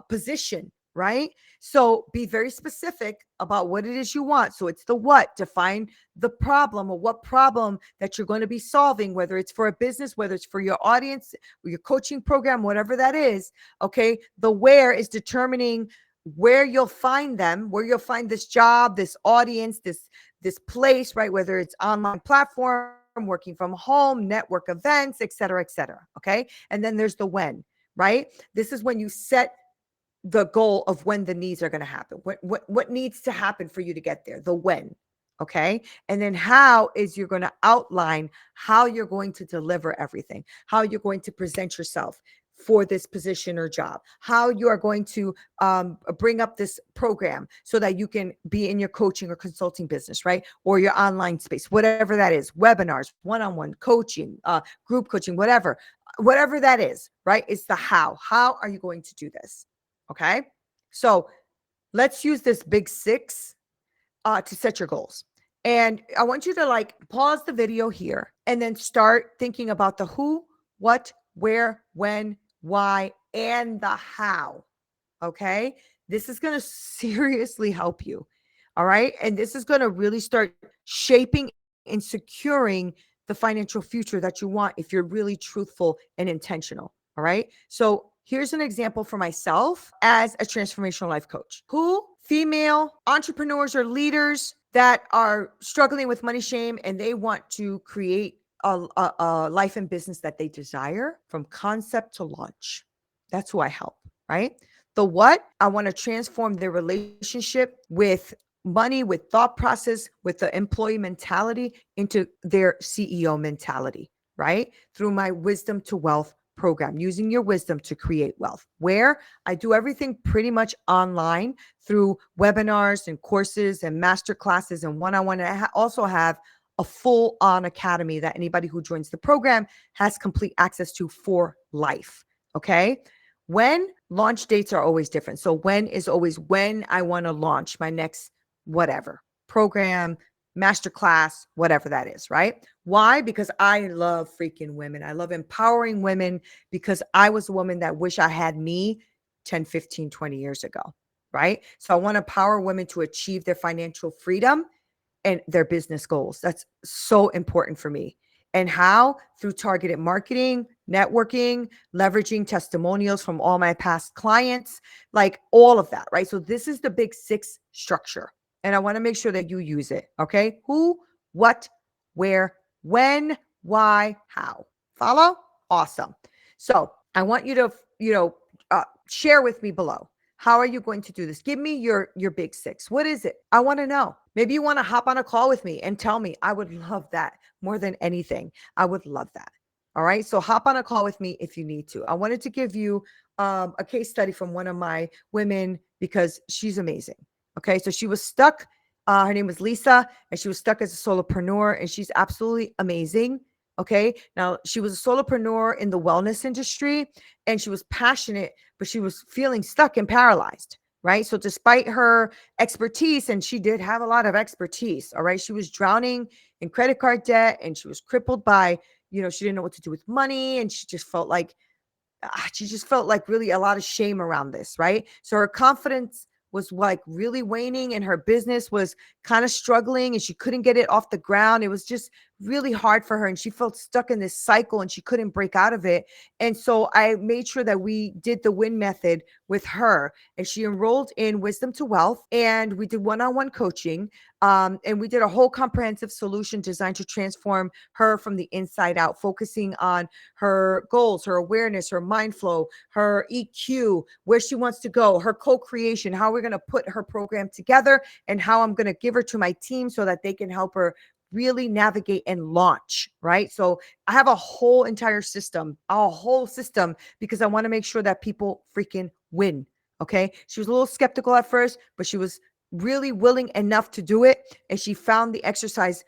position, right? So be very specific about what it is you want. So it's the what, define the problem or what problem that you're going to be solving, whether it's for a business, whether it's for your audience, or your coaching program, whatever that is. Okay. The where is determining where you'll find them, where you'll find this job, this audience, this place, right? Whether it's online platform, working from home, network events, et cetera, et cetera. Okay. And then there's the when, right? This is when you set the goal of when the needs are going to happen. What needs to happen for you to get there? The when. Okay. And then how is you're going to outline how you're going to deliver everything, how you're going to present yourself for this position or job, how you are going to bring up this program so that you can be in your coaching or consulting business, right? Or your online space, whatever that is, webinars, one-on-one coaching, group coaching, whatever that is, right? It's the how. How are you going to do this? Okay. So let's use this big 6 to set your goals. And I want you to pause the video here and then start thinking about the who, what, where, when, why, and the how. Okay. This is going to seriously help you. All right. And this is going to really start shaping and securing the financial future that you want if you're really truthful and intentional. All right. So here's an example for myself as a transformational life coach. Who? Female entrepreneurs or leaders that are struggling with money shame and they want to create a life and business that they desire from concept to launch. That's who I help, right? The what? I want to transform their relationship with money, with thought process, with the employee mentality into their CEO mentality, right? Through my Wisdom to Wealth program, using your wisdom to create wealth, where I do everything pretty much online through webinars and courses and master classes and one-on-one. I also have a full-on academy that anybody who joins the program has complete access to for life. Okay. When launch dates are always different. So when is always when I want to launch my next whatever program, masterclass, whatever that is, right? Why? Because I love freaking women. I love empowering women because I was a woman that wish I had me 10, 15, 20 years ago, right? So I want to empower women to achieve their financial freedom and their business goals. That's so important for me. And how? Through targeted marketing, networking, leveraging testimonials from all my past clients, like all of that, right? So this is the big six structure. And I want to make sure that you use it. Okay. Who, what, where, when, why, how. Follow? Awesome. So I want you to, share with me below. How are you going to do this? Give me your big six. What is it? I want to know. Maybe you want to hop on a call with me and tell me. I would love that more than anything. I would love that. All right. So hop on a call with me if you need to. I wanted to give you a case study from one of my women because she's amazing. Okay. So she was stuck. Her name was Lisa, and she was stuck as a solopreneur, and she's absolutely amazing. Okay. Now, she was a solopreneur in the wellness industry, and she was passionate, but she was feeling stuck and paralyzed. Right. So, despite her expertise, and she did have a lot of expertise, all right, she was drowning in credit card debt, and she was crippled by, she didn't know what to do with money. And she just felt like really a lot of shame around this, right? So her confidence was like really waning, and her business was kind of struggling, and she couldn't get it off the ground. It was just really hard for her, and she felt stuck in this cycle, and she couldn't break out of it. And so I made sure that we did the win method with her, and she enrolled in Wisdom to Wealth, and we did one-on-one coaching. And we did a whole comprehensive solution designed to transform her from the inside out, focusing on her goals, her awareness, her mind flow, her EQ, where she wants to go, her co-creation, how we're going to put her program together, and how I'm going to give her to my team so that they can help her really navigate and launch, right? So I have a whole entire system, because I want to make sure that people freaking win. Okay. She was a little skeptical at first, but she was really willing enough to do it. And she found the exercise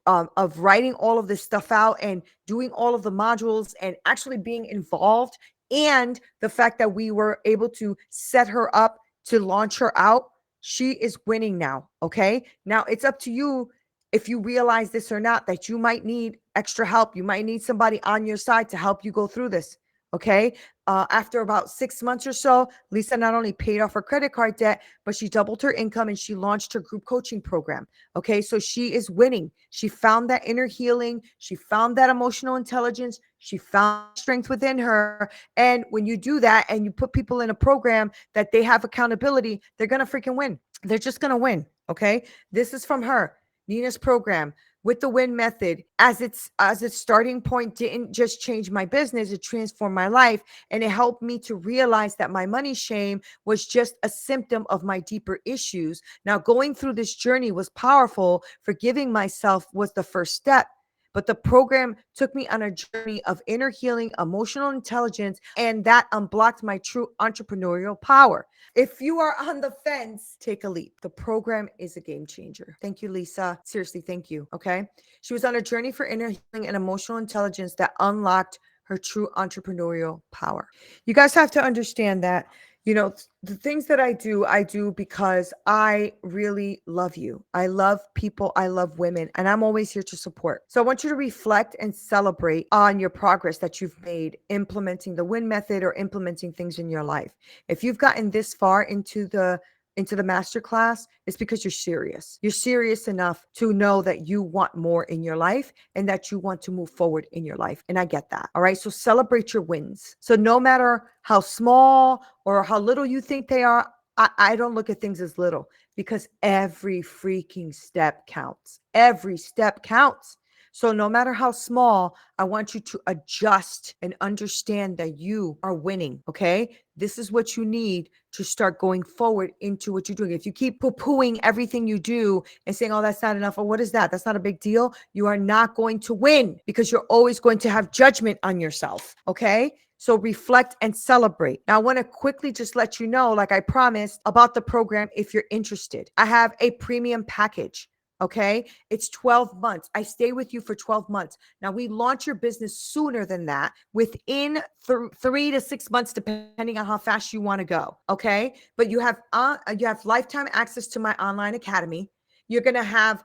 of writing all of this stuff out and doing all of the modules and actually being involved, and the fact that we were able to set her up to launch her out. She is winning now. Okay. Now it's up to you if you realize this or not, that you might need extra help. You might need somebody on your side to help you go through this. Okay. After about 6 months or so, Lisa not only paid off her credit card debt, but she doubled her income, and she launched her group coaching program. Okay. So she is winning. She found that inner healing. She found that emotional intelligence. She found strength within her. And when you do that and you put people in a program that they have accountability, they're going to freaking win. They're just going to win. Okay. This is from her. Neena's program with the win method as its starting point didn't just change my business, it transformed my life, and it helped me to realize that my money shame was just a symptom of my deeper issues. Now, going through this journey was powerful. Forgiving myself was the first step. But the program took me on a journey of inner healing, emotional intelligence, and that unblocked my true entrepreneurial power. If you are on the fence, take a leap. The program is a game changer. Thank you, Lisa. Seriously, thank you. Okay. She was on a journey for inner healing and emotional intelligence that unlocked her true entrepreneurial power. You guys have to understand that, the things that I do because I really love you. I love people. I love women, and I'm always here to support. So I want you to reflect and celebrate on your progress that you've made implementing the win method or implementing things in your life. If you've gotten this far into the masterclass, it's because you're serious. You're serious enough to know that you want more in your life and that you want to move forward in your life. And I get that. All right. So celebrate your wins. So no matter how small or how little you think they are, I don't look at things as little, because every freaking step counts. Every step counts. So no matter how small, I want you to adjust and understand that you are winning. Okay. This is what you need to start going forward into what you're doing. If you keep poo-pooing everything you do and saying, oh, that's not enough, or what is that? That's not a big deal. You are not going to win, because you're always going to have judgment on yourself. Okay. So reflect and celebrate. Now, I want to quickly just let you know, like I promised, about the program if you're interested. I have a premium package. Okay. It's 12 months. I stay with you for 12 months. Now, we launch your business sooner than that, within 3 to 6 months, depending on how fast you want to go. Okay. But you have lifetime access to my online academy. You're going to have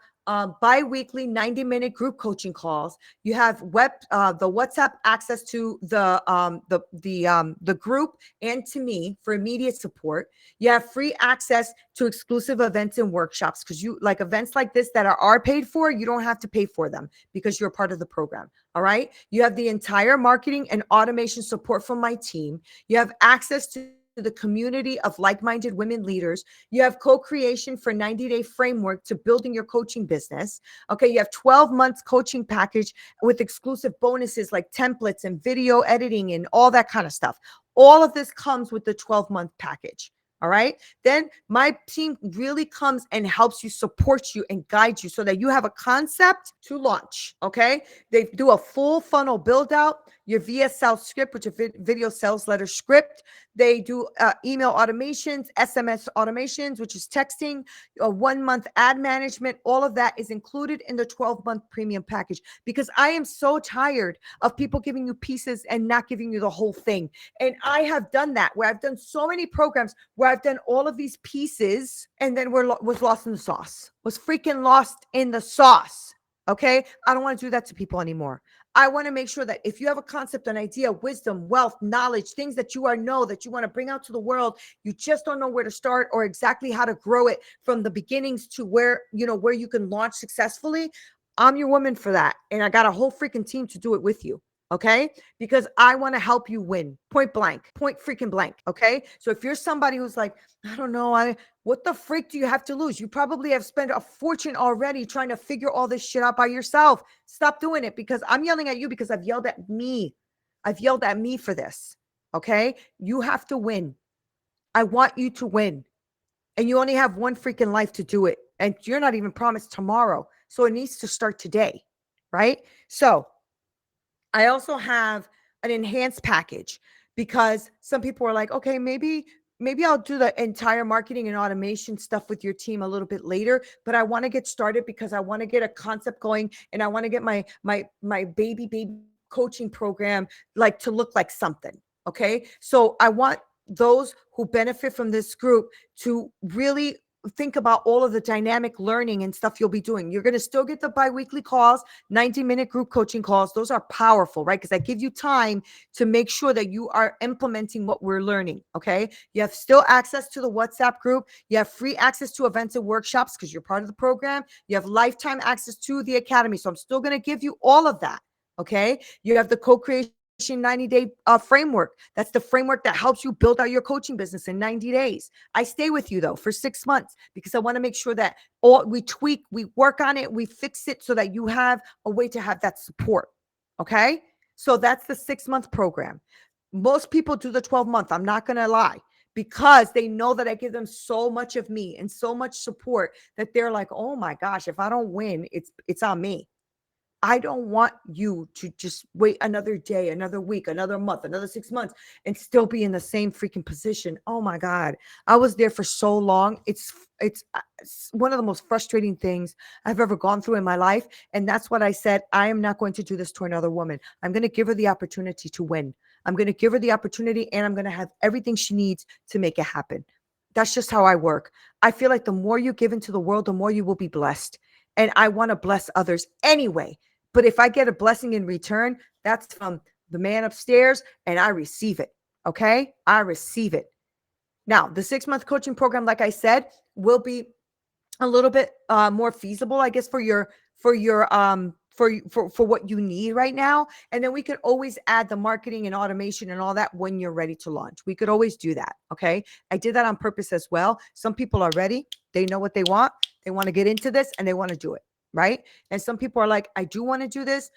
bi-weekly 90-minute group coaching calls. You have the WhatsApp access to the group and to me for immediate support. You have free access to exclusive events and workshops, because you like events like this that are paid for. You don't have to pay for them because you're part of the program. All right. You have the entire marketing and automation support from my team. You have access to the community of like-minded women leaders. You have co-creation for 90-day framework to building your coaching business. Okay. You have 12 months coaching package with exclusive bonuses like templates and video editing and all that kind of stuff. All of this comes with the 12-month package. All right. Then my team really comes and helps you, support you, and guide you so that you have a concept to launch. Okay. They do a full funnel build out, your VSL script, which is video sales letter script. They do email automations, SMS automations, which is texting, a 1-month ad management. All of that is included in the 12-month premium package, because I am so tired of people giving you pieces and not giving you the whole thing. And I have done that, where I've done so many programs where I've done all of these pieces and then was lost in the sauce, was freaking lost in the sauce. Okay. I don't want to do that to people anymore. I want to make sure that if you have a concept, an idea, wisdom, wealth, knowledge, things that you know that you want to bring out to the world, you just don't know where to start or exactly how to grow it from the beginnings to where you can launch successfully. I'm your woman for that. And I got a whole freaking team to do it with you. Okay. Because I want to help you win, point blank, point freaking blank. Okay. So if you're somebody who's like, I don't know, what the freak do you have to lose? You probably have spent a fortune already trying to figure all this shit out by yourself. Stop doing it, because I'm yelling at you because I've yelled at me. I've yelled at me for this. Okay. You have to win. I want you to win. And you only have one freaking life to do it. And you're not even promised tomorrow. So it needs to start today. Right. So I also have an enhanced package, because some people are like, okay, maybe I'll do the entire marketing and automation stuff with your team a little bit later, but I want to get started because I want to get a concept going, and I want to get my baby coaching program like to look like something. Okay. So I want those who benefit from this group to really think about all of the dynamic learning and stuff you'll be doing. You're going to still get the biweekly calls, 90-minute group coaching calls. Those are powerful, right? Because I give you time to make sure that you are implementing what we're learning. Okay. You have still access to the WhatsApp group. You have free access to events and workshops because you're part of the program. You have lifetime access to the academy. So I'm still going to give you all of that. Okay. You have the co-creation 90-day framework. That's the framework that helps you build out your coaching business in 90 days. I stay with you though for 6 months because I want to make sure that we tweak, we work on it, we fix it so that you have a way to have that support. Okay. So that's the 6-month program. Most people do the 12-month. I'm not going to lie, because they know that I give them so much of me and so much support that they're like, oh my gosh, if I don't win, it's on me. I don't want you to just wait another day, another week, another month, another 6 months and still be in the same freaking position. Oh my God. I was there for so long. It's one of the most frustrating things I've ever gone through in my life. And that's what I said. I am not going to do this to another woman. I'm going to give her the opportunity to win. I'm going to give her the opportunity, and I'm going to have everything she needs to make it happen. That's just how I work. I feel like the more you give into the world, the more you will be blessed. And I want to bless others anyway. But if I get a blessing in return, that's from the man upstairs, and I receive it. Okay. I receive it. Now, the 6-month coaching program, like I said, will be a little bit more feasible, I guess, for what you need right now. And then we could always add the marketing and automation and all that when you're ready to launch. We could always do that. Okay. I did that on purpose as well. Some people are ready. They know what they want. They want to get into this and they want to do it. Right. And some people are like, I do want to do this,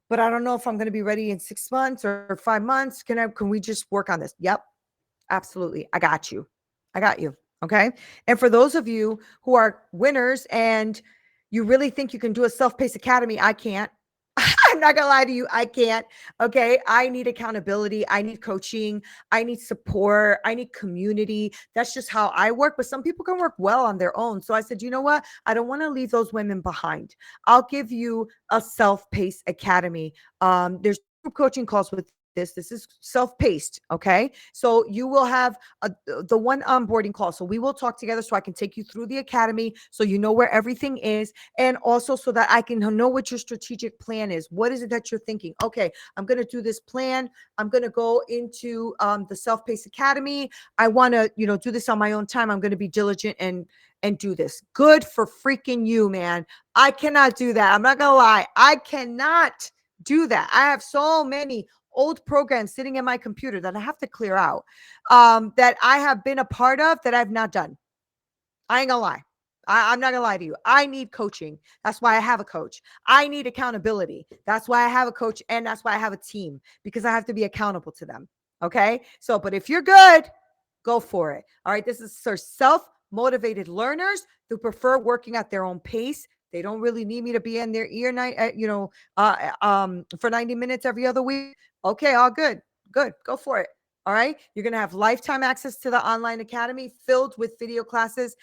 but I don't know if I'm going to be ready in 6 months or 5 months. Can we just work on this? Yep. Absolutely. I got you. I got you. Okay. And for those of you who are winners and you really think you can do a self-paced academy, I can't. I'm not gonna lie to you. I can't. Okay. I need accountability. I need coaching. I need support. I need community. That's just how I work. But some people can work well on their own. So I said, you know what? I don't want to leave those women behind. I'll give you a self-paced academy. There's group coaching calls with this. This is self-paced. Okay. So you will have the one onboarding call. So we will talk together so I can take you through the academy so you know where everything is. And also so that I can know what your strategic plan is. What is it that you're thinking? Okay, I'm going to do this plan. I'm going to go into the self-paced academy. I want to, do this on my own time. I'm going to be diligent and do this. Good for freaking you, man. I cannot do that. I'm not going to lie. I cannot do that. I have so many old programs sitting in my computer that I have to clear out, that I have been a part of that I've not done. I ain't gonna lie. I'm not gonna lie to you. I need coaching. That's why I have a coach. I need accountability. That's why I have a coach. And that's why I have a team, because I have to be accountable to them. Okay. So, but if you're good, go for it. All right. This is for self-motivated learners who prefer working at their own pace. They don't really need me to be in their ear night, for 90 minutes every other week. Okay. All good. Good. Go for it. All right. You're going to have lifetime access to the online academy filled with video classes,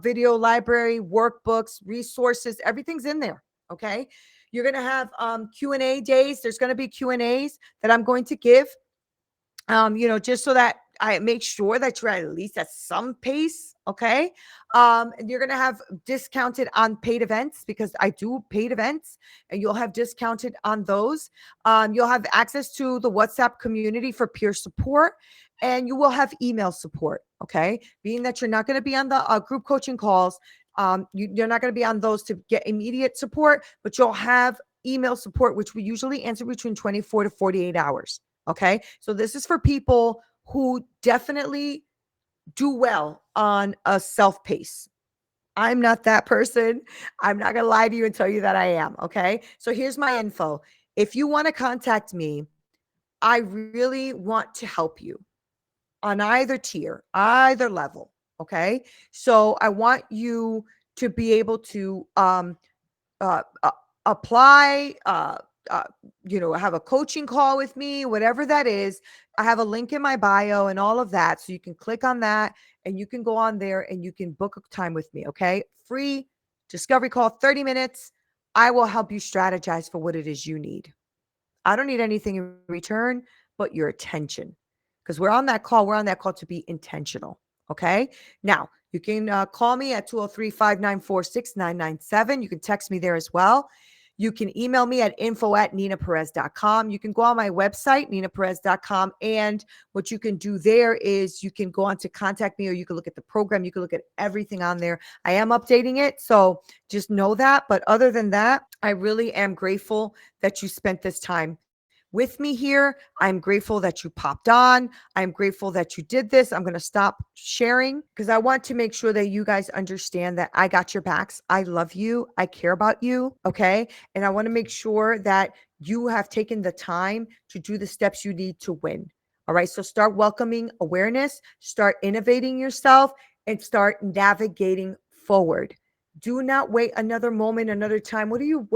video library, workbooks, resources. Everything's in there. Okay. You're going to have Q&A days. There's going to be Q&As that I'm going to give, just so that I make sure that you're at least at some pace. Okay. And you're going to have discounted on paid events, because I do paid events, and you'll have discounted on those. You'll have access to the WhatsApp community for peer support, and you will have email support. Okay. Being that you're not going to be on the group coaching calls, you're not going to be on those to get immediate support, but you'll have email support, which we usually answer between 24 to 48 hours. Okay. So this is for people who definitely do well on a self pace. I'm not that person. I'm not going to lie to you and tell you that I am. Okay. So here's my info. If you want to contact me, I really want to help you on either tier, either level. Okay. So I want you to be able to apply, have a coaching call with me, whatever that is. I have a link in my bio and all of that. So you can click on that and you can go on there and you can book a time with me. Okay. Free discovery call, 30 minutes. I will help you strategize for what it is you need. I don't need anything in return but your attention, because we're on that call. We're on that call to be intentional. Okay. Now you can call me at 203-594-6997. You can text me there as well. You can email me at info@neenaperez.com. You can go on my website, neenaperez.com. And what you can do there is you can go on to contact me, or you can look at the program. You can look at everything on there. I am updating it. So just know that. But other than that, I really am grateful that you spent this time with me here. I'm grateful that you popped on. I'm grateful that you did this. I'm going to stop sharing because I want to make sure that you guys understand that I got your backs. I love you. I care about you. Okay. And I want to make sure that you have taken the time to do the steps you need to win. All right. So start welcoming awareness, start innovating yourself, and start navigating forward. Do not wait another moment, another time. What do you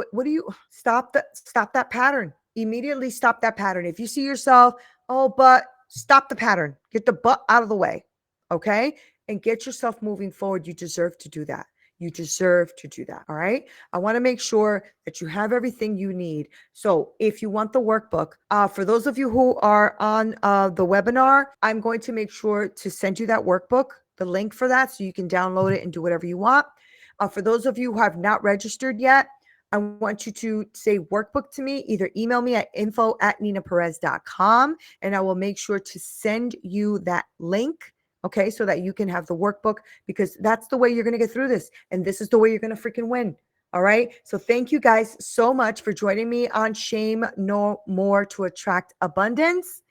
stop that pattern? Immediately stop that pattern. If you see yourself, but stop the pattern. Get the butt out of the way. Okay. And get yourself moving forward. You deserve to do that. You deserve to do that. All right. I want to make sure that you have everything you need. So if you want the workbook, for those of you who are on the webinar, I'm going to make sure to send you that workbook, the link for that, so you can download it and do whatever you want. For those of you who have not registered yet, I want you to say workbook to me. Either email me at info@neenaperez.com, and I will make sure to send you that link, okay, so that you can have the workbook, because that's the way you're going to get through this. And this is the way you're going to freaking win. All right. So thank you guys so much for joining me on Shame No More to Attract Abundance.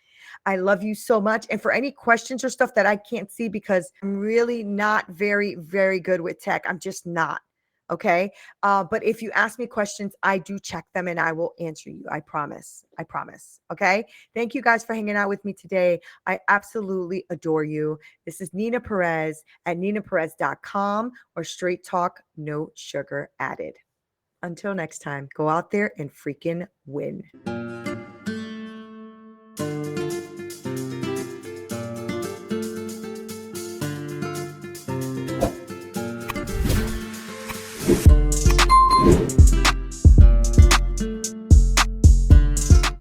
I love you so much. And for any questions or stuff that I can't see, because I'm really not very, very good with tech. I'm just not. Okay. But if you ask me questions, I do check them and I will answer you. I promise. I promise. Okay. Thank you guys for hanging out with me today. I absolutely adore you. This is Neena Perez at neenaperez.com, or Straight Talk, No Sugar Added. Until next time, go out there and freaking win.